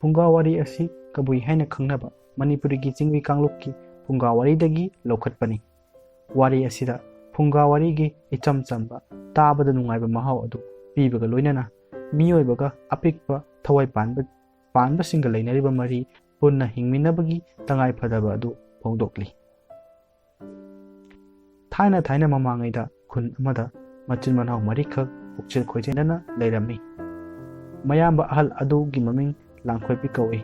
ꯐꯨꯡꯒꯥꯋꯥꯔꯤ ꯑꯁꯤ ꯀꯕꯨꯏ ꯍꯥꯏꯅ ꯈꯪꯅꯕ ꯃꯅꯤꯄꯨꯔꯤꯒꯤ ꯆꯤꯡꯃꯤ ꯀꯥꯡꯂꯨꯞꯀꯤ ꯐꯨꯡꯒꯥꯋꯥꯔꯤꯗꯒꯤ ꯂꯧꯈꯠꯄꯅꯤ꯫ ꯋꯥꯔꯤ ꯑꯁꯤꯗ ꯐꯨꯡꯒꯥꯋꯥꯔꯤꯒꯤ ꯏꯆꯝ ꯆꯝꯕ ꯇꯥꯕꯗ ꯅꯨꯡꯉꯥꯏꯕ ꯃꯍꯥꯎ ꯑꯗꯨ ꯄꯤꯕꯒ ꯂꯣꯏꯅꯅ ꯃꯤꯑꯣꯏꯕꯒ ꯑꯄꯤꯛꯄ ꯊꯋꯥꯏ ꯄꯥꯟꯕꯁꯤꯡꯒ ꯂꯩꯅꯔꯤꯕ ꯃꯔꯤ ꯄꯨꯟꯅ ꯍꯤꯡꯃꯤꯟꯅꯕꯒꯤ ꯇꯉꯥꯏꯐꯗꯕ ꯑꯗꯨ ꯐꯣꯡꯗꯣꯛꯂꯤ꯫ ꯊꯥꯏꯅ ꯃꯃꯥꯡꯉꯩꯗ ꯈꯨꯟ ꯑꯃꯗ ꯃꯆꯤꯟ ꯃꯅꯥꯎ ꯃꯔꯤꯈꯛ ꯄꯨꯛꯆꯦꯜ ꯈꯣꯏꯖꯦꯟꯅꯅ ꯂꯩꯔꯝꯃꯤ꯫ ꯃꯌꯥꯝꯕ ꯑꯍꯜ ꯑꯗꯨꯒꯤ ꯃꯃꯤꯡ ꯂꯥꯡꯈꯣꯏꯄꯤ ꯀꯧꯏ꯫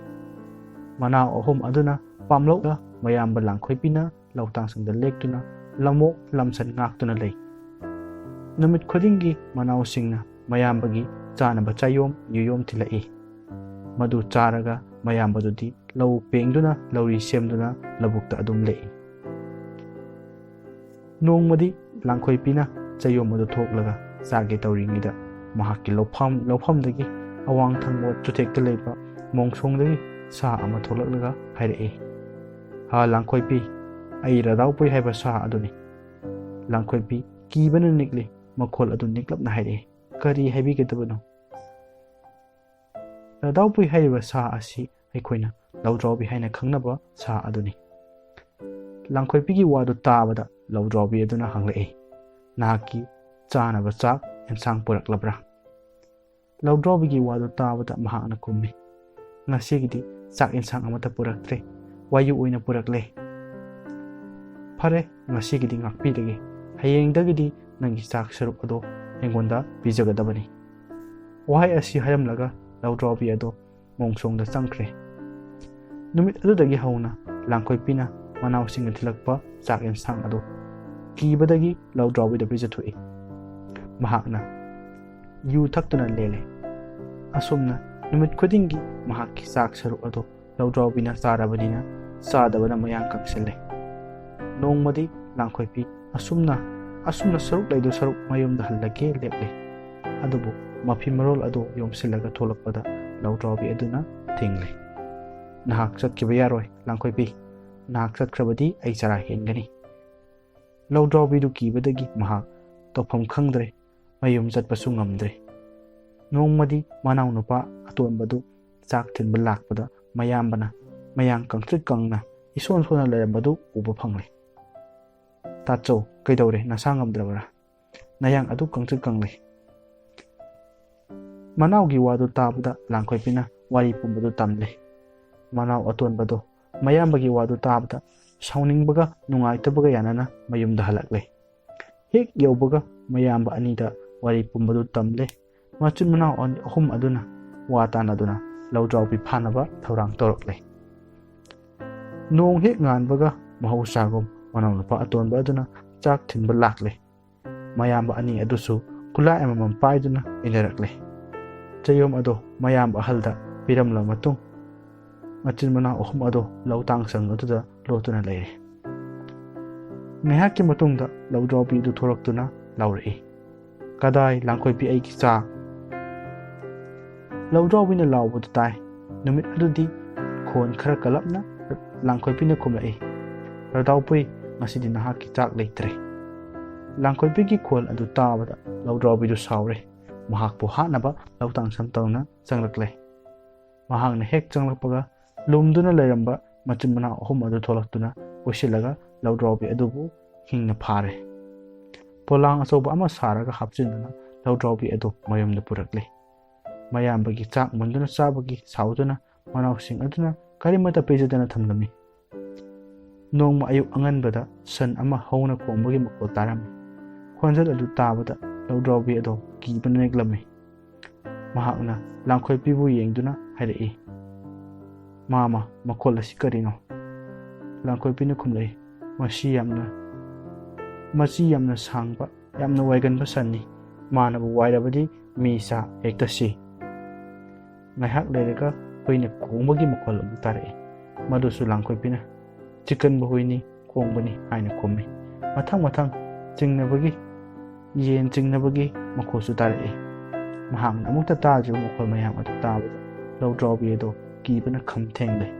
ꯃꯅꯥꯎ ꯑꯍꯨꯝ ꯑꯗꯨꯅ ꯄꯥꯝꯂꯧꯒ ꯃꯌꯥꯝꯕ ꯂꯥꯡꯈꯣꯏꯄꯤꯅ ꯂꯧꯇꯥꯡꯁꯪꯗ ꯂꯦꯛꯇꯨꯅ ꯂꯝꯑꯣꯛ ꯂꯝꯁꯟ ꯉꯥꯛꯇꯨꯅ ꯂꯩ꯫ ꯅꯨꯃꯤꯠ ꯈꯨꯗꯤꯡꯒꯤ ꯃꯅꯥꯎꯁꯤꯡꯅ ꯃꯌꯥꯝꯕꯒꯤ ꯆꯥꯅꯕ ꯆꯥꯌꯣꯝ ꯌꯨꯌꯣꯝ ꯊꯤꯜꯂꯛꯏ꯫ ꯃꯗꯨ ꯆꯥꯔꯒ ꯃꯌꯥꯝꯕꯗꯨꯗꯤ ꯂꯧ ꯄꯦꯡꯗꯨꯅ ꯂꯧꯔꯤ ꯁꯦꯝꯗꯨꯅ ꯂꯧꯕꯨꯛꯇ ꯑꯗꯨꯝ ꯂꯦꯛꯏ꯫ ꯅꯣꯡꯃꯗꯤ ꯂꯥꯡꯈꯣꯏꯄꯤꯅ ꯆꯥꯌꯣꯝ ꯑꯗꯨ ꯊꯣꯛꯂꯒ ꯆꯥꯒꯦ ꯇꯧꯔꯤꯉꯩꯗ ꯃꯍꯥꯛꯀꯤ ꯂꯧꯐꯝꯗꯒꯤ ꯑꯋꯥꯡ ꯊꯪꯕ ꯆꯨꯊꯦꯛꯇ ꯂꯩꯕ ꯃꯣꯡꯁꯣꯡꯗꯒꯤ ꯁꯥ ꯑꯃ ꯊꯣꯛꯂꯛꯂꯒ ꯍꯥꯏꯔꯛꯏ, "ꯍꯥ ꯂꯥꯡꯈꯣꯏꯄꯤ, ꯑꯩ ꯔꯥꯗꯥꯎꯄꯨꯏ ꯍꯥꯏꯕ ꯁꯥ ꯑꯗꯨꯅꯤ"꯫ ꯂꯥꯡꯈꯣꯏꯄꯤ ꯀꯤꯕꯅ ꯅꯤꯛꯂꯤ ꯃꯈꯣꯜ ꯑꯗꯨ ꯅꯤꯛꯂꯞꯅ ꯍꯥꯏꯔꯛꯏ, "ꯀꯔꯤ ꯍꯥꯏꯕꯤꯒꯗꯕꯅꯣ?" "ꯔꯥꯗꯥꯎꯄꯨꯏ ꯍꯥꯏꯔꯤꯕ ꯁꯥ ꯑꯁꯤ ꯑꯩꯈꯣꯏꯅ ꯂꯧꯗ꯭ꯔꯥꯎꯕꯤ ꯍꯥꯏꯅ ꯈꯪꯅꯕ ꯁꯥ ꯑꯗꯨꯅꯤ"꯫ ꯂꯥꯡꯈꯣꯏꯄꯤꯒꯤ ꯋꯥꯗꯨ ꯇꯥꯕꯗ ꯂꯧꯗ꯭ꯔꯥꯎꯕꯤ ꯑꯗꯨꯅ ꯍꯪꯂꯛꯏ, "ꯅꯍꯥꯛꯀꯤ ꯆꯥꯅꯕ ꯆꯥꯛ ꯑꯦꯟꯁꯥꯡ ꯄꯨꯔꯛꯂꯕ꯭ꯔꯥ?" ꯂꯧꯗ꯭ꯔꯥꯎꯕꯤꯒꯤ ꯋꯥꯗꯨ ꯇꯥꯕꯗ ꯃꯍꯥꯛꯅ ꯈꯨꯝꯃꯤ, "ꯉꯁꯤꯒꯤꯗꯤ ꯆꯥꯛ ꯑꯦꯟꯁꯥꯡ ꯑꯃꯠꯇ ꯄꯨꯔꯛꯇ꯭ꯔꯦ, ꯋꯥꯌꯨ ꯑꯣꯏꯅ ꯄꯨꯔꯛꯂꯦ"꯫ "ꯐꯔꯦ, ꯉꯁꯤꯒꯤꯗꯤ ꯉꯥꯛꯄꯤꯔꯒꯦ, ꯍꯌꯦꯡꯗꯒꯤꯗꯤ ꯅꯪꯒꯤ ꯆꯥꯛ ꯁꯔꯨꯛ ꯑꯗꯣ ꯑꯩꯉꯣꯟꯗ ꯄꯤꯖꯒꯗꯕꯅꯤ"꯫ ꯋꯥꯍꯩ ꯑꯁꯤ ꯍꯥꯏꯔꯝꯂꯒ ꯂꯧꯗ꯭ꯔꯥꯎꯕꯤ ꯑꯗꯣ ꯃꯣꯡꯁꯣꯡꯗ ꯆꯪꯈ꯭ꯔꯦ꯫ ꯅꯨꯃꯤꯠ ꯑꯗꯨꯗꯒꯤ ꯍꯧꯅ ꯂꯥꯡꯈꯣꯏꯄꯤꯅ ꯃꯅꯥꯎꯁꯤꯡꯅ ꯊꯤꯜꯂꯛꯄ ꯆꯥꯛ ꯑꯦꯟꯁꯥꯡ ꯑꯗꯨ ꯀꯤꯕꯗꯒꯤ ꯂꯧꯗ꯭ꯔꯥꯎꯕꯤꯗ ꯄꯤꯖꯊꯣꯛꯏ꯫ ꯃꯍꯥꯛꯅ ꯌꯨ ꯊꯛꯇꯨꯅ ꯂꯦꯜꯂꯦ꯫ ꯑꯁꯨꯝꯅ ꯅꯨꯃꯤꯠ ꯈꯨꯗꯤꯡꯒꯤ ꯃꯍꯥꯛꯀꯤ ꯆꯥꯛ ꯁꯔꯨꯛ ꯑꯗꯨ ꯂꯧꯗ꯭ꯔꯥꯎꯕꯤꯅ ꯆꯥꯔꯕꯅꯤꯅ ꯆꯥꯗꯕꯅ ꯃꯌꯥꯡ ꯀꯪꯁꯤꯜꯂꯦ꯫ ꯅꯣꯡꯃꯗꯤ ꯂꯥꯡꯈꯣꯏꯄꯤ ꯑꯁꯨꯝꯅ ꯁꯔꯨꯛ ꯂꯩꯗꯨ ꯁꯔꯨꯛ ꯃꯌꯨꯝꯗ ꯍꯜꯂꯒꯦ ꯂꯦꯞꯂꯦ꯫ ꯑꯗꯨꯕꯨ ꯃꯐꯤ ꯃꯔꯣꯜ ꯑꯗꯨ ꯌꯣꯝꯁꯤꯜꯂꯒ ꯊꯣꯛꯂꯛꯄꯗ ꯂꯧꯗ꯭ꯔꯥꯎꯕꯤ ꯑꯗꯨꯅ ꯊꯤꯡꯂꯦ꯫ "ꯅꯍꯥꯛ ꯆꯠꯈꯤꯕ ꯌꯥꯔꯣꯏ ꯂꯥꯡꯈꯣꯏꯄꯤ, ꯅꯍꯥꯛ ꯆꯠꯈ꯭ꯔꯕꯗꯤ ꯑꯩ ꯆꯔꯥ ꯍꯦꯟꯒꯅꯤ"꯫ ꯂꯧꯗ꯭ꯔꯥꯎꯕꯤꯗꯨ ꯀꯤꯕꯗꯒꯤ ꯃꯍꯥꯛ ꯇꯧꯐꯝ ꯈꯪꯗ꯭ꯔꯦ, ꯃꯌꯨꯝ ꯆꯠꯄꯁꯨ ꯉꯝꯗ꯭ꯔꯦ꯫ ꯅꯣꯡꯃꯗꯤ ꯃꯅꯥꯎ ꯅꯨꯄꯥ ꯑꯇꯣꯟꯕꯗꯨ ꯆꯥꯛ ꯊꯤꯟꯕ ꯂꯥꯛꯄꯗ ꯃꯌꯥꯝꯕꯅ ꯃꯌꯥꯡ ꯀꯪꯇ꯭ꯔꯤꯛ ꯀꯪꯅ ꯏꯁꯣꯟ ꯁꯣꯟꯅ ꯂꯩꯔꯝꯕꯗꯨ ꯎꯕ ꯐꯪꯂꯦ꯫ "ꯇꯥꯆꯧ, ꯀꯩꯗꯧꯔꯦ, ꯅꯁꯥ ꯉꯝꯗ꯭ꯔꯕꯔꯥ? ꯅꯌꯥꯡ ꯑꯗꯨ ꯀꯪꯇ꯭ꯔꯤꯛ ꯀꯪꯂꯦ"꯫ ꯃꯅꯥꯎꯒꯤ ꯋꯥꯗꯨ ꯇꯥꯕꯗ ꯂꯥꯡꯈꯣꯏꯄꯤꯅ ꯋꯥꯔꯤ ꯄꯨꯝꯕꯗꯨ ꯇꯝꯂꯦ꯫ ꯃꯅꯥꯎ ꯑꯇꯣꯟꯕꯗꯣ ꯃꯌꯥꯝꯕꯒꯤ ꯋꯥꯗꯨ ꯇꯥꯕꯗ ꯁꯥꯎꯅꯤꯡꯕꯒ ꯅꯨꯡꯉꯥꯏꯇꯕꯒ ꯌꯥꯅꯅ ꯃꯌꯨꯝꯗ ꯍꯜꯂꯛꯂꯦ꯫ ꯍꯦꯛ ꯌꯧꯕꯒ ꯃꯌꯥꯝꯕ ꯑꯅꯤꯗ ꯋꯥꯔꯤ ꯄꯨꯝꯕꯗꯨ ꯇꯝꯂꯦ꯫ ꯃꯆꯤꯟ ꯃꯅꯥꯎ ꯑꯍꯨꯝ ꯑꯗꯨꯅ ꯋꯥ ꯇꯥꯟꯅꯗꯨꯅ ꯂꯧꯗ꯭ꯔꯥꯎꯕꯤ ꯐꯥꯅꯕ ꯊꯧꯔꯥꯡ ꯇꯧꯔꯛꯂꯦ꯫ ꯅꯣꯡ ꯍꯦꯛ ꯉꯥꯟꯕꯒ ꯃꯍꯧꯁꯥꯒꯨꯝ ꯃꯅꯥꯎ ꯅꯨꯄꯥ ꯑꯇꯣꯟꯕ ꯑꯗꯨꯅ ꯆꯥꯛ ꯊꯤꯟꯕ ꯂꯥꯛꯂꯦ꯫ ꯃꯌꯥꯝꯕ ꯑꯅꯤ ꯑꯗꯨꯁꯨ ꯈꯨꯠꯂꯥꯏ ꯑꯃꯃꯝ ꯄꯥꯏꯗꯨꯅ ꯏꯟꯅꯔꯛꯂꯦ꯫ ꯆꯥꯌꯣꯝ ꯑꯗꯣ ꯃꯌꯥꯝꯕ ꯑꯍꯜꯗ ꯄꯤꯔꯝꯂꯕ ꯃꯇꯨꯡ ꯃꯆꯤꯟ ꯃꯅꯥꯎ ꯑꯍꯨꯝ ꯑꯗꯣ ꯂꯧꯇꯥꯡꯁꯪ ꯑꯗꯨꯗ ꯂꯣꯠꯇꯨꯅ ꯂꯩꯔꯦ꯫ ꯉꯥꯏꯍꯥꯛꯀꯤ ꯃꯇꯨꯡꯗ ꯂꯧꯗ꯭ꯔꯥꯎꯕꯤ ꯑꯗꯨ ꯊꯣꯔꯛꯇꯨꯅ ꯂꯥꯎꯔꯛꯏ, "ꯀꯗꯥꯏ ꯂꯥꯡꯈꯣꯏꯄꯤ ꯑꯩꯒꯤ ꯆꯥꯛ"꯫ ꯂꯧꯗ꯭ꯔꯥꯎꯕꯤꯅ ꯂꯥꯎꯕꯗꯨ ꯇꯥꯏ꯫ ꯅꯨꯃꯤꯠ ꯑꯗꯨꯗꯤ ꯈꯣꯟ ꯈꯔ ꯀꯜꯂꯞꯅ ꯂꯥꯡꯈꯣꯏꯄꯤꯅ ꯈꯨꯝꯂꯛꯏ, "ꯔꯥꯗꯥꯎꯄꯨꯏ, ꯉꯁꯤꯗꯤ ꯅꯍꯥꯛꯀꯤ ꯆꯥꯛ ꯂꯩꯇ꯭ꯔꯦ"꯫ ꯂꯥꯡꯈꯣꯏꯄꯤꯒꯤ ꯈꯣꯟ ꯑꯗꯨ ꯇꯥꯕꯗ ꯂꯧꯗ꯭ꯔꯥꯎꯕꯤꯗꯨ ꯁꯥꯎꯔꯦ꯫ ꯃꯍꯥꯛꯄꯨ ꯍꯥꯠꯅꯕ ꯂꯧꯇꯥꯡꯁꯪ ꯇꯧꯅ ꯆꯪꯂꯛꯂꯦ꯫ ꯃꯍꯥꯛꯅ ꯍꯦꯛ ꯆꯪꯂꯛꯄꯒ ꯂꯨꯝꯗꯨꯅ ꯂꯩꯔꯝꯕ ꯃꯆꯤꯟ ꯃꯅꯥꯎ ꯑꯍꯨꯝ ꯑꯗꯨ ꯊꯣꯛꯂꯛꯇꯨꯅ ꯀꯣꯏꯁꯤꯜꯂꯒ ꯂꯧꯗ꯭ꯔꯥꯎꯕꯤ ꯑꯗꯨꯕꯨ ꯍꯤꯡꯅ ꯐꯥꯔꯦ꯫ ꯄꯣꯂꯥꯡ ꯑꯆꯧꯕ ꯑꯃ ꯁꯥꯔꯒ ꯍꯥꯞꯆꯤꯟꯗꯨꯅ ꯂꯧꯗ꯭ꯔꯥꯎꯕꯤ ꯑꯗꯨ ꯃꯌꯨꯝꯗ ꯄꯨꯔꯛꯂꯦ꯫ ꯃꯌꯥꯝꯕꯒꯤ ꯆꯥꯛ ꯃꯨꯟꯗꯨꯅ ꯆꯥꯕꯒꯤ ꯁꯥꯎꯗꯨꯅ ꯃꯅꯥꯎꯁꯤꯡ ꯑꯗꯨꯅ ꯀꯔꯤꯃꯠꯇ ꯄꯤꯖꯗꯅ ꯊꯝꯂꯝꯃꯤ꯫ ꯅꯣꯡꯃ ꯑꯌꯨꯛ ꯑꯉꯟꯕꯗ ꯁꯟ ꯑꯃ ꯍꯧꯅ ꯈꯣꯡꯕꯒꯤ ꯃꯈꯣꯜ ꯇꯥꯔꯝꯃꯤ꯫ ꯈꯣꯟꯖꯦꯜ ꯑꯗꯨ ꯇꯥꯕꯗ ꯂꯧꯗ꯭ꯔꯥꯎꯕꯤ ꯑꯗꯣ ꯀꯤꯕꯅ ꯅꯤꯛꯂꯝꯃꯤ꯫ ꯃꯍꯥꯛꯅ ꯂꯥꯡꯈꯣꯏꯄꯤꯕꯨ ꯌꯦꯡꯗꯨꯅ ꯍꯥꯏꯔꯛꯏ, "ꯃꯥꯃ, ꯃꯈꯣꯜ ꯑꯁꯤ ꯀꯔꯤꯅꯣ"꯫ ꯂꯥꯡꯈꯣꯏꯄꯤꯅ ꯈꯨꯝꯂꯛꯏ, "ꯃꯆꯤ ꯌꯥꯝꯅ ꯁꯥꯡꯕ, ꯌꯥꯝꯅ ꯋꯥꯏꯒꯟꯕ ꯁꯟꯅꯤ꯫ ꯃꯥꯅꯕꯨ ꯋꯥꯏꯔꯕꯗꯤ ꯃꯤ ꯁꯥ ꯍꯦꯛꯇ ꯁꯤ"꯫ ꯉꯥꯏꯍꯥꯛ ꯂꯩꯔꯒ ꯍꯨꯏꯅ ꯈꯣꯡꯕꯒꯤ ꯃꯈꯣꯜ ꯑꯃꯨꯛ ꯇꯥꯔꯛꯏ꯫ ꯃꯗꯨꯁꯨ ꯂꯥꯡꯈꯣꯏꯄꯤꯅ "ꯆꯤꯛꯀꯟꯕ ꯍꯨꯏꯅꯤ, ꯈꯣꯡꯕꯅꯤ" ꯍꯥꯏꯅ ꯈꯨꯝꯃꯤ꯫ ꯃꯊꯪ ꯌꯦꯟ ꯆꯤꯡꯅꯕꯒꯤ ꯃꯈꯣꯜꯁꯨ ꯇꯥꯔꯛꯏ꯫ ꯃꯍꯥꯛꯅ ꯑꯃꯨꯛꯇ ꯇꯥꯗ꯭ꯔꯤꯕ ꯃꯈꯣꯜ ꯃꯌꯥꯝ ꯑꯗꯨ ꯇꯥꯕꯗ ꯂꯧꯗ꯭ꯔꯥꯎꯕꯤ ꯑꯗꯣ ꯀꯤꯕꯅ ꯈꯝ ꯊꯦꯡꯂꯦ꯫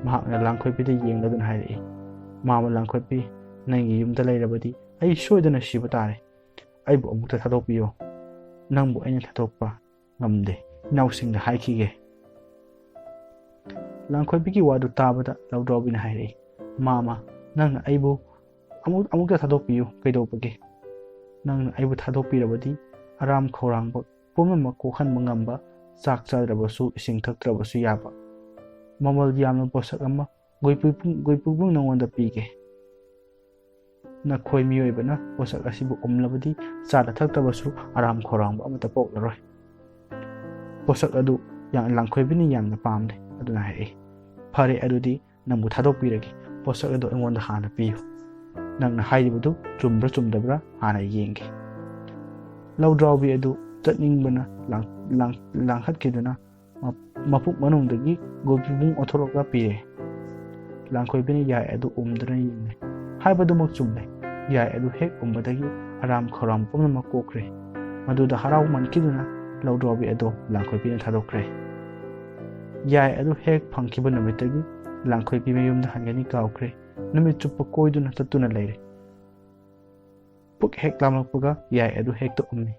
ꯃꯍꯥꯛꯅ ꯂꯥꯡꯈꯣꯏꯄꯤꯗ ꯌꯦꯡꯂꯗꯨꯅ ꯍꯥꯏꯔꯛꯏ, "ꯃꯥꯃ ꯂꯥꯡꯈꯣꯏꯄꯤ, ꯅꯪꯒꯤ ꯌꯨꯝꯗ ꯂꯩꯔꯕꯗꯤ ꯑꯩ ꯁꯣꯏꯗꯅ ꯁꯤꯕ ꯇꯥꯔꯦ꯫ ꯑꯩꯕꯨ ꯑꯃꯨꯛꯇ ꯊꯥꯗꯣꯛꯄꯤꯌꯨ꯫ ꯅꯪꯕꯨ ꯑꯩꯅ ꯊꯥꯗꯣꯛꯄ ꯉꯝꯗꯦ, ꯏꯅꯥꯎꯁꯤꯡꯗ ꯍꯥꯏꯈꯤꯒꯦ"꯫ ꯂꯥꯡꯈꯣꯏꯕꯤꯒꯤ ꯋꯥꯗꯨ ꯇꯥꯕꯗ ꯂꯧꯗ꯭ꯔꯥꯎꯕꯤꯅ ꯍꯥꯏꯔꯛꯏ, ꯃꯥꯃ, ꯅꯪꯅ ꯑꯩꯕꯨ ꯑꯃꯨꯛꯇ ꯊꯥꯗꯣꯛꯄꯤꯌꯨ, ꯀꯩꯗꯧꯕꯒꯦ? ꯅꯪꯅ ꯑꯩꯕꯨ ꯊꯥꯗꯣꯛꯄꯤꯔꯕꯗꯤ ꯑꯔꯥꯝ ꯈꯧꯔꯥꯡꯕ ꯄꯨꯝꯅꯃꯛ ꯀꯣꯛꯍꯟꯕ ꯉꯝꯕ, ꯆꯥꯛ ꯆꯥꯗ꯭ꯔꯕꯁꯨ ꯏꯁꯤꯡ ꯊꯛꯇ꯭ꯔꯕꯁꯨ ꯌꯥꯕ ꯃꯃꯜ ꯌꯥꯝꯅ ꯄꯣꯠꯁꯛ ꯑꯃ ꯒꯣꯏꯄꯨꯕꯨꯡ ꯅꯉꯣꯟꯗ ꯄꯤꯒꯦ꯫ ꯅꯈꯣꯏ ꯃꯤꯑꯣꯏꯕꯅ ꯄꯣꯠꯁꯛ ꯑꯁꯤꯕꯨ ꯎꯝꯂꯕꯗꯤ ꯆꯥꯗ ꯊꯛꯇꯕꯁꯨ ꯑꯔꯥꯝ ꯈꯧꯔꯥꯡꯕ ꯑꯃꯠꯇ ꯄꯣꯛꯂꯔꯣꯏ꯫ ꯄꯣꯠꯁꯛ ꯑꯗꯨ ꯂꯥꯡꯈꯣꯏꯕꯤꯅ ꯌꯥꯝꯅ ꯄꯥꯝꯗꯦ, ꯑꯗꯨꯅ ꯍꯥꯏꯔꯛꯏ, ꯐꯔꯦ ꯑꯗꯨꯗꯤ ꯅꯪꯕꯨ ꯊꯥꯗꯣꯛꯄꯤꯔꯒꯦ, ꯄꯣꯠꯁꯛ ꯑꯗꯨ ꯑꯩꯉꯣꯟꯗ ꯍꯥꯟꯅ ꯄꯤꯌꯨ, ꯅꯪꯅ ꯍꯥꯏꯔꯤꯕꯗꯨ ꯆꯨꯝꯕ꯭ꯔꯥ ꯆꯨꯝꯗꯕ꯭ꯔꯥ ꯍꯥꯟꯅ ꯌꯦꯡꯒꯦ꯫ ꯂꯧꯗ꯭ꯔꯥꯎꯕꯤ ꯑꯗꯨ ꯆꯠꯅꯤꯡꯕꯅ ꯂꯥꯡꯈꯠꯈꯤꯗꯨꯅ ꯃꯄꯨꯛ ꯃꯅꯨꯡꯗꯒꯤ ꯒꯣꯏꯄꯨꯕꯨꯡ ꯑꯣꯟꯊꯣꯛꯂꯒ ꯄꯤꯔꯦ꯫ ꯂꯥꯡꯈꯣꯏꯕꯤꯅ ꯌꯥꯏ ꯑꯗꯨ ꯎꯝꯗꯨꯅ ꯌꯦꯡꯂꯦ, ꯍꯥꯏꯕꯗꯨꯃꯛ ꯆꯨꯝꯂꯦ꯫ ꯌꯥꯏ ꯑꯗꯨ ꯍꯦꯛ ꯎꯝꯕꯗꯒꯤ ꯑꯔꯥꯝ ꯈꯧꯔꯥꯡ ꯄꯨꯝꯅꯃꯛ ꯀꯣꯛꯈ꯭ꯔꯦ꯫ ꯃꯗꯨꯗ ꯍꯔꯥꯎꯃꯟꯈꯤꯗꯨꯅ ꯂꯧꯗ꯭ꯔꯥꯎꯕꯤ ꯑꯗꯨ ꯂꯥꯡꯈꯣꯏꯕꯤꯅ ꯊꯥꯗꯣꯛꯈ꯭ꯔꯦ꯫ ꯌꯥꯏ ꯑꯗꯨ ꯍꯦꯛ ꯐꯪꯈꯤꯕ ꯅꯨꯃꯤꯠꯇꯒꯤ ꯂꯥꯡꯈꯣꯏꯕꯤ ꯃꯌꯨꯝꯗ ꯍꯟꯒꯅꯤ ꯀꯥꯎꯈ꯭ꯔꯦ꯫ ꯅꯨꯃꯤꯠ ꯆꯨꯞꯄ ꯀꯣꯏꯗꯨꯅ ꯆꯠꯇꯨꯅ ꯂꯩꯔꯦ꯫ ꯄꯨꯛ ꯍꯦꯛ ꯂꯥꯝꯂꯛꯄꯒ ꯌꯥꯏ ꯑꯗꯨ ꯍꯦꯛꯇ ꯎꯝꯃꯤ,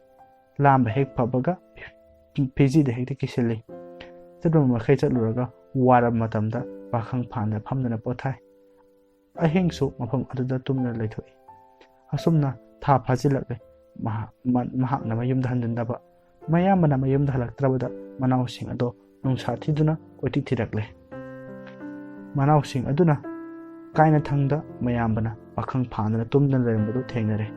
ꯂꯥꯝꯕ ꯍꯦꯛ ꯐꯕꯒ ꯐꯤꯖꯤꯗ ꯍꯦꯛꯇ ꯀꯤꯁꯤꯜꯂꯤ꯫ ꯆꯠꯄ ꯃꯈꯩ ꯆꯠꯂꯨꯔꯒ ꯋꯥꯔꯕ ꯃꯇꯝꯗ ꯄꯥꯈꯪ ꯐꯥꯟꯗ ꯐꯝꯗꯨꯅ ꯄꯣꯊꯥꯏ꯫ ꯑꯍꯤꯡꯁꯨ ꯃꯐꯝ ꯑꯗꯨꯗ ꯇꯨꯝꯗꯨꯅ ꯂꯩꯊꯣꯛꯏ꯫ ꯑꯁꯨꯝꯅ ꯊꯥ ꯐꯥꯖꯤꯜꯂꯛꯂꯦ꯫ ꯃꯍꯥꯛꯅ ꯃꯌꯨꯝꯗ ꯍꯟꯖꯤꯟꯗꯕ, ꯃꯌꯥꯝꯕꯅ ꯃꯌꯨꯝꯗ ꯍꯜꯂꯛꯇ꯭ꯔꯕꯗ ꯃꯅꯥꯎꯁꯤꯡ ꯑꯗꯣ ꯅꯨꯡꯁꯥ ꯊꯤꯗꯨꯅ ꯀꯣꯏꯊꯤ ꯊꯤꯔꯛꯂꯦ꯫ ꯃꯅꯥꯎꯁꯤꯡ ꯑꯗꯨꯅ ꯀꯥꯏꯅꯊꯪꯗ ꯃꯌꯥꯝꯕꯅ ꯄꯥꯈꯪ ꯐꯥꯟꯗꯨꯅ ꯇꯨꯝꯗꯨꯅ ꯂꯩꯔꯝꯕꯗꯨ ꯊꯦꯡꯅꯔꯦ꯫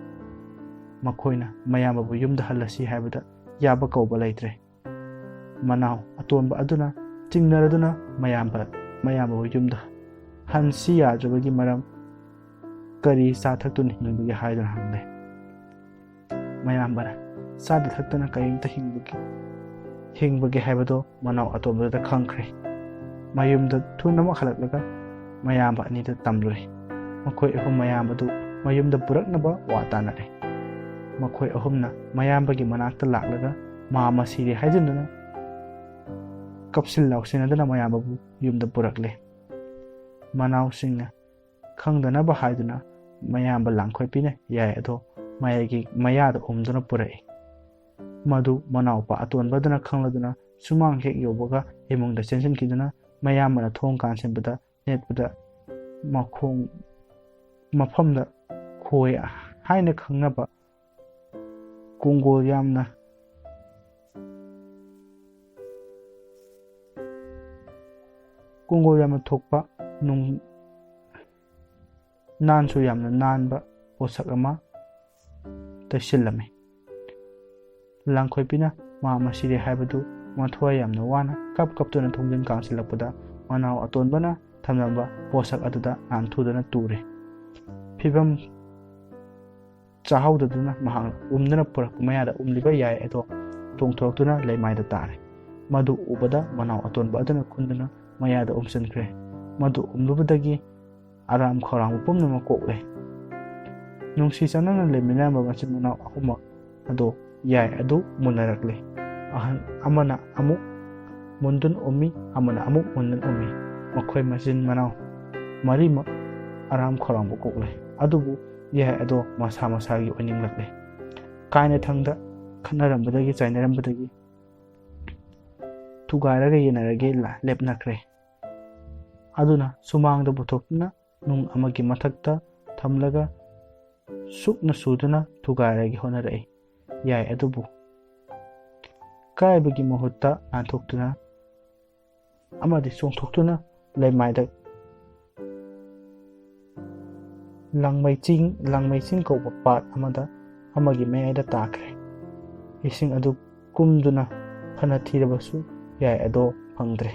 ꯃꯈꯣꯏꯅ ꯃꯌꯥꯝꯕꯕꯨ ꯌꯨꯝꯗ ꯍꯜꯂꯁꯤ ꯍꯥꯏꯕꯗ ꯌꯥꯕ ꯀꯧꯕ ꯂꯩꯇ꯭ꯔꯦ꯫ ꯃꯅꯥꯎ ꯑꯇꯣꯟꯕ ꯑꯗꯨꯅ ꯆꯤꯡꯅꯔꯗꯨꯅ ꯃꯌꯥꯝꯕꯕꯨ ꯌꯨꯝꯗ ꯍꯟꯁꯤ ꯌꯥꯗ꯭ꯔꯕꯒꯤ ꯃꯔꯝ ꯀꯔꯤ ꯆꯥ ꯊꯛꯇꯨꯅ ꯍꯤꯡꯕꯒꯦ ꯍꯥꯏꯗꯨꯅ ꯍꯪꯂꯦ꯫ ꯃꯌꯥꯝꯕꯅ ꯆꯥꯗ ꯊꯛꯇꯅ ꯀꯔꯤꯝꯇ ꯍꯤꯡꯕꯒꯦ ꯍꯥꯏꯕꯗꯣ ꯃꯅꯥꯎ ꯑꯇꯣꯟꯕꯗꯨꯗ ꯈꯪꯈ꯭ꯔꯦ꯫ ꯃꯌꯨꯝꯗ ꯊꯨꯅꯃꯛ ꯍꯜꯂꯛꯂꯒ ꯃꯌꯥꯝꯕ ꯑꯅꯤꯗ ꯇꯝꯂꯨꯔꯦ꯫ ꯃꯈꯣꯏ ꯑꯍꯨꯝ ꯃꯌꯥꯝꯕꯗꯨ ꯃꯌꯨꯝꯗ ꯄꯨꯔꯛꯅꯕ ꯋꯥ ꯇꯥꯅꯔꯦ꯫ ꯃꯈꯣꯏ ꯑꯍꯨꯝꯅ ꯃꯌꯥꯝꯕꯒꯤ ꯃꯅꯥꯛꯇ ꯂꯥꯛꯂꯒ ꯃꯥꯃ ꯁꯤꯔꯦ ꯍꯥꯏꯖꯤꯟꯗꯨꯅ ꯀꯞꯁꯤꯜ ꯂꯥꯎꯁꯤꯟꯅꯗꯨꯅ ꯃꯌꯥꯝꯕꯕꯨ ꯌꯨꯝꯗ ꯄꯨꯔꯛꯂꯦ꯫ ꯃꯅꯥꯎꯁꯤꯡꯅ ꯈꯪꯗꯅꯕ ꯍꯥꯏꯗꯨꯅ ꯃꯌꯥꯝꯕ ꯂꯥꯡꯈꯣꯏꯕꯤꯅ ꯌꯥꯏ ꯑꯗꯣ ꯃꯌꯥꯗ ꯎꯝꯗꯨꯅ ꯄꯨꯔꯛꯏ꯫ ꯃꯗꯨ ꯃꯅꯥꯎꯄꯥ ꯑꯇꯣꯟꯕ ꯑꯗꯨꯅ ꯈꯪꯂꯗꯨꯅ ꯁꯨꯃꯥꯡ ꯍꯦꯛ ꯌꯧꯕꯒ ꯏꯃꯨꯡꯗ ꯆꯦꯟꯁꯤꯟꯈꯤꯗꯨꯅ ꯃꯌꯥꯝꯕꯅ ꯊꯣꯡ ꯀꯥꯟꯁꯤꯟꯕꯗ ꯅꯦꯠꯄꯗ ꯃꯐꯝꯗ ꯈꯣꯏ ꯍꯥꯏꯅ ꯈꯪꯅꯕ ꯀꯣꯡꯒꯣꯜ ꯌꯥꯝꯅ ꯊꯣꯛꯄ ꯅꯥꯟꯁꯨ ꯌꯥꯝꯅ ꯅꯥꯟꯕ ꯄꯣꯠꯁꯛ ꯑꯃ ꯇꯩꯁꯤꯜꯂꯝꯃꯤ꯫ ꯂꯥꯡꯈꯣꯏꯕꯤꯅ ꯃꯥꯃ ꯁꯤꯔꯦ ꯍꯥꯏꯕꯗꯨ ꯃꯊ꯭ꯋꯥꯏ ꯌꯥꯝꯅ ꯋꯥꯅ ꯀꯞꯇꯨꯅ ꯊꯣꯡꯖꯤꯟ ꯀꯥꯟꯁꯤꯜꯂꯛꯄꯗ ꯃꯅꯥꯎ ꯑꯇꯣꯟꯕꯅ ꯊꯝꯂꯝꯕ ꯄꯣꯠꯁꯛ ꯑꯗꯨꯗ ꯅꯥꯟꯊꯨꯗꯨꯅ ꯇꯨꯔꯦ꯫ ꯐꯤꯕꯝ ꯆꯥꯍꯧꯗꯗꯨꯅ ꯃꯍꯥꯛꯅ ꯎꯝꯗꯨꯅ ꯄꯨꯔꯛꯄ ꯃꯌꯥꯗ ꯎꯝꯂꯤꯕ ꯌꯥꯏ ꯑꯗꯣ ꯆꯣꯡꯊꯣꯔꯛꯇꯨꯅ ꯂꯩꯃꯥꯏꯗ ꯇꯥꯔꯦ꯫ ꯃꯗꯨ ꯎꯕꯗ ꯃꯅꯥꯎ ꯑꯇꯣꯟꯕ ꯑꯗꯨꯅ ꯈꯨꯟꯗꯨꯅ ꯃꯌꯥꯗ ꯎꯝꯁꯤꯟꯈ꯭ꯔꯦ꯫ ꯃꯗꯨ ꯎꯝꯂꯨꯕꯗꯒꯤ ꯑꯔꯥꯝ ꯈꯧꯔꯥꯡꯕ ꯄꯨꯝꯅꯃꯛ ꯀꯣꯛꯂꯦ꯫ ꯅꯨꯡꯁꯤ ꯆꯥꯟꯅꯅ ꯂꯩꯃꯤꯟꯅꯔꯝꯕ ꯃꯆꯤꯟ ꯃꯅꯥꯎ ꯑꯍꯨꯝꯃꯛ ꯑꯗꯣ ꯌꯥꯏ ꯑꯗꯨ ꯃꯨꯟꯅꯔꯛꯂꯦ꯫ ꯑꯃꯅ ꯑꯃꯨꯛ ꯃꯨꯟꯗꯨꯅ ꯎꯝꯃꯤ, ꯑꯃꯅ ꯑꯃꯨꯛ ꯃꯨꯟꯗꯨꯅ ꯎꯝꯃꯤ꯫ ꯃꯈꯣꯏ ꯃꯆꯤꯟ ꯃꯅꯥꯎ ꯃꯔꯤꯃꯛ ꯑꯔꯥꯝ ꯈꯧꯔꯥꯡꯕ ꯀꯣꯛꯂꯦ꯫ ꯑꯗꯨꯕꯨ ꯌꯥꯏ ꯑꯗꯣ ꯃꯁꯥ ꯃꯁꯥꯒꯤ ꯑꯣꯏꯅꯤꯡꯂꯛꯂꯦ꯫ ꯀꯥꯏꯅꯊꯪꯗ ꯈꯠꯅꯔꯝꯕꯗꯒꯤ ꯆꯩꯅꯔꯝꯕꯗꯒꯤ ꯊꯨꯒꯥꯏꯔꯒ ꯌꯦꯟꯅꯔꯒꯦ ꯂꯦꯞꯅꯈ꯭ꯔꯦ꯫ ꯑꯗꯨꯅ ꯁꯨꯃꯥꯡꯗ ꯄꯨꯊꯣꯛꯇꯨꯅ ꯅꯨꯡ ꯑꯃꯒꯤ ꯃꯊꯛꯇ ꯊꯝꯂꯒ ꯁꯨꯛꯅ ꯁꯨꯗꯨꯅ ꯊꯨꯒꯥꯏꯔꯒꯦ ꯍꯣꯠꯅꯔꯛꯏ꯫ ꯌꯥꯏ ꯑꯗꯨꯕꯨ ꯀꯥꯏꯕꯒꯤ ꯃꯍꯨꯠꯇ ꯅꯥꯟꯊꯣꯛꯇꯨꯅ ꯑꯃꯗꯤ ꯆꯣꯡꯊꯣꯛꯇꯨꯅ ꯂꯩꯃꯥꯏꯗ ꯂꯥꯡꯃꯩꯆꯤꯡ ꯀꯧꯕ ꯄꯥꯠ ꯑꯃꯒꯤ ꯃꯌꯥꯏꯗ ꯇꯥꯈ꯭ꯔꯦ꯫ ꯏꯁꯤꯡ ꯑꯗꯨ ꯀꯨꯝꯗꯨꯅ ꯐꯅ ꯊꯤꯔꯕꯁꯨ ꯌꯥꯏ ꯑꯗꯣ ꯐꯪꯗ꯭ꯔꯦ꯫